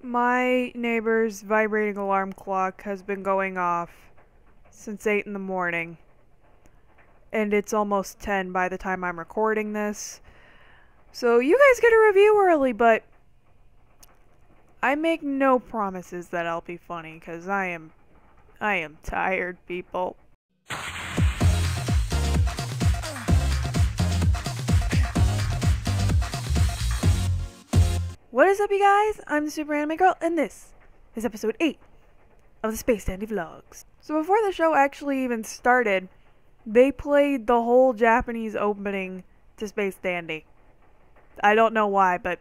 My neighbor's vibrating alarm clock has been going off since 8 in the morning, and it's almost 10 by the time I'm recording this. So you guys get a review early, but I make no promises that I'll be funny, because I am tired, people. What is up, you guys? I'm the SuperAnimeGirl, and this is episode 8 of the Space Dandy Vlogs. So before the show actually even started, they played the whole Japanese opening to Space Dandy. I don't know why, but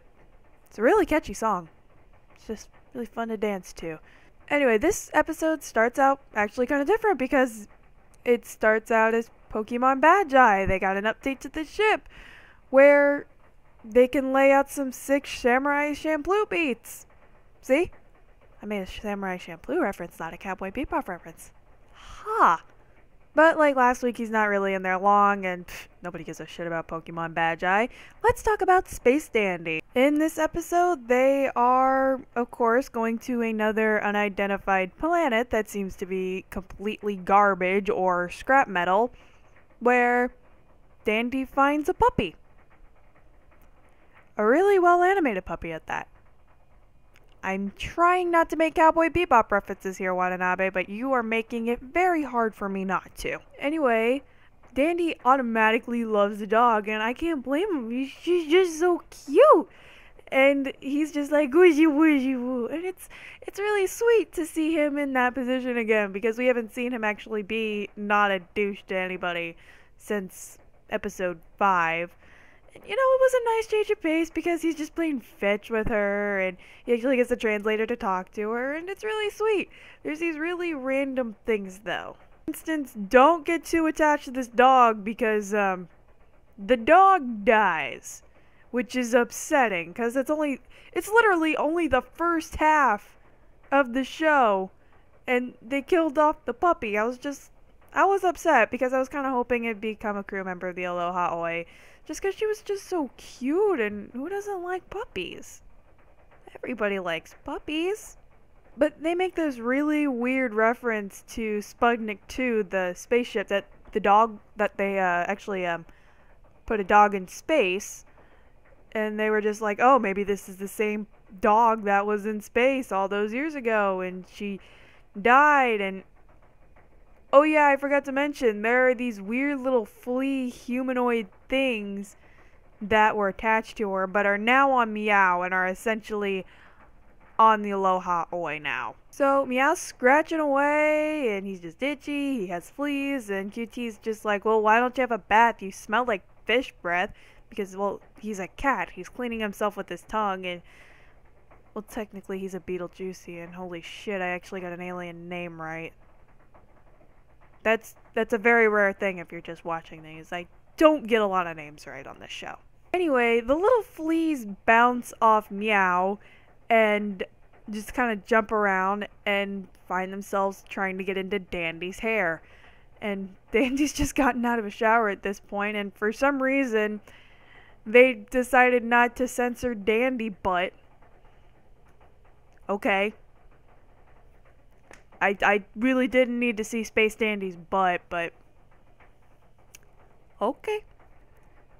it's a really catchy song. It's just really fun to dance to. Anyway, this episode starts out actually kind of different because it starts out as Pokemon Magi. They got an update to the ship where they can lay out some sick Samurai Champloo beats. See? I made a Samurai Champloo reference, not a Cowboy Bebop reference. Ha! But like last week, he's not really in there long, and nobody gives a shit about Pokemon Magi. Let's talk about Space Dandy. In this episode, they are, of course, going to another unidentified planet that seems to be completely garbage or scrap metal, where Dandy finds a puppy. A really well-animated puppy at that. I'm trying not to make Cowboy Bebop references here, Watanabe, but you are making it very hard for me not to. Anyway, Dandy automatically loves the dog, and I can't blame him. She's just so cute. And he's just like, wooshy wooshy woo. And it's really sweet to see him in that position again, because we haven't seen him actually be not a douche to anybody since episode 5. You know, it was a nice change of pace because he's just playing fetch with her, and he actually gets the translator to talk to her, and it's really sweet. There's these really random things, though. For instance, don't get too attached to this dog because, the dog dies, which is upsetting, because it's literally only the first half of the show, and they killed off the puppy. I was upset because I was kind of hoping it'd become a crew member of the Aloha Oi. Just because she was just so cute, and who doesn't like puppies? Everybody likes puppies. But they make this really weird reference to Sputnik 2, the spaceship that the dog, that they actually put a dog in space. And they were just like, oh, maybe this is the same dog that was in space all those years ago, and she died, and oh yeah, I forgot to mention, there are these weird little flea humanoid things that were attached to her, but are now on Meow and are essentially on the Aloha Oi now. So Meow's scratching away, and he's just itchy, he has fleas, and QT's just like, well, why don't you have a bath? You smell like fish breath. Because, well, he's a cat. He's cleaning himself with his tongue, and, well, technically he's a Beetlejuicy, and holy shit, I actually got an alien name right. That's a very rare thing if you're just watching these. I don't get a lot of names right on this show. Anyway, the little fleas bounce off Meow and just kind of jump around and find themselves trying to get into Dandy's hair. And Dandy's just gotten out of a shower at this point, and for some reason, they decided not to censor Dandy butt. Okay. I really didn't need to see Space Dandy's butt, but okay.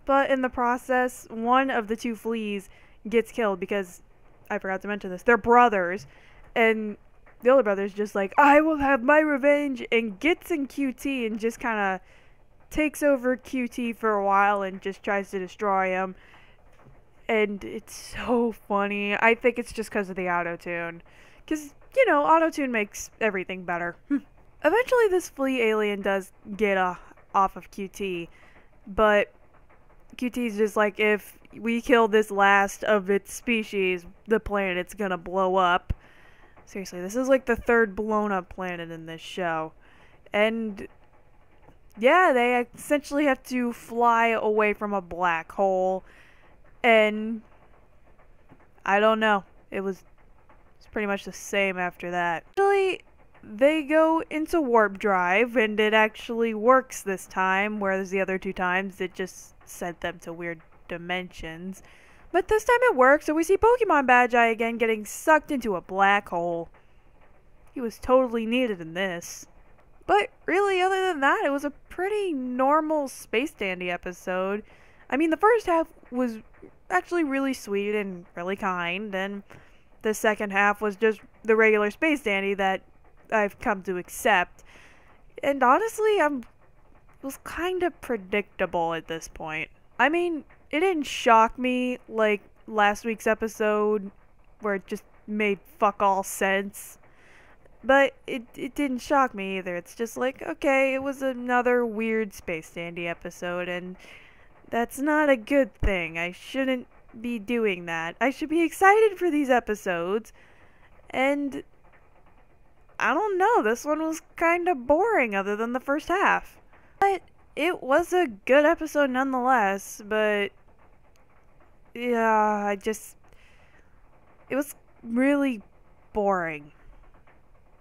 But in the process, one of the two fleas gets killed because, I forgot to mention this, they're brothers, and the older brother's just like, I will have my revenge, and gets in QT and just kind of takes over QT for a while and just tries to destroy him. And it's so funny. I think it's just because of the auto-tune. Because, you know, auto-tune makes everything better. Eventually this flea alien does get off of QT, but QT's just like, if we kill this last of its species, the planet's gonna blow up. Seriously, this is like the third blown up planet in this show. And yeah, they essentially have to fly away from a black hole, and I don't know. It's pretty much the same after that. Actually, they go into warp drive, and it actually works this time, whereas the other two times it just sent them to weird dimensions. But this time it worked, so we see Pokemon Badge-Eye again getting sucked into a black hole. He was totally needed in this. But really, other than that, it was a pretty normal Space Dandy episode. I mean, the first half was actually really sweet and really kind, and the second half was just the regular Space Dandy that I've come to accept. And honestly, it was kind of predictable at this point. I mean, it didn't shock me like last week's episode where it just made fuck all sense. But it didn't shock me either. It's just like, okay, it was another weird Space Dandy episode, and that's not a good thing. I shouldn't be doing that. I should be excited for these episodes, and I don't know, this one was kind of boring other than the first half. But it was a good episode nonetheless, but yeah, it was really boring.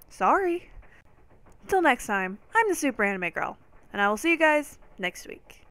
Sorry. Till next time, I'm the SuperAnimeGirl, and I will see you guys next week.